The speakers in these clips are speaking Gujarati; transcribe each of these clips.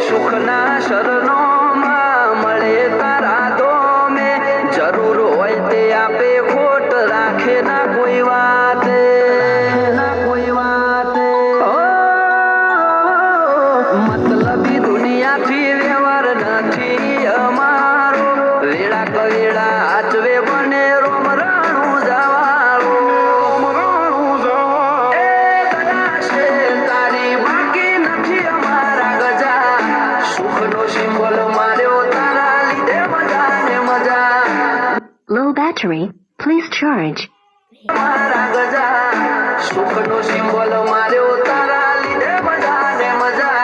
સુખના શરણો માં મળે તારા ધોમે જરૂર હોય તે આપે ખોટ રાખે ના કોઈ વાત મતલબી દુનિયાથી વ્યવહાર નથી અમારો વેળા કવેળા આચવે બને રોમ રાણું જવાળો તારી બાકી નથી અમારા ગજા સુખનો સિમ્બોલ માર્યો તારા લીધે મજા ને મજા Low battery, please charge. મારા ગજા સુખનો સિમ્બોલ માર્યો તારા લીધે મજા ને મજા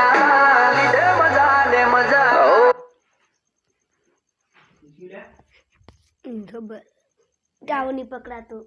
લીધે મજા ને મજા ખબર જાવ નહીં પકડાતું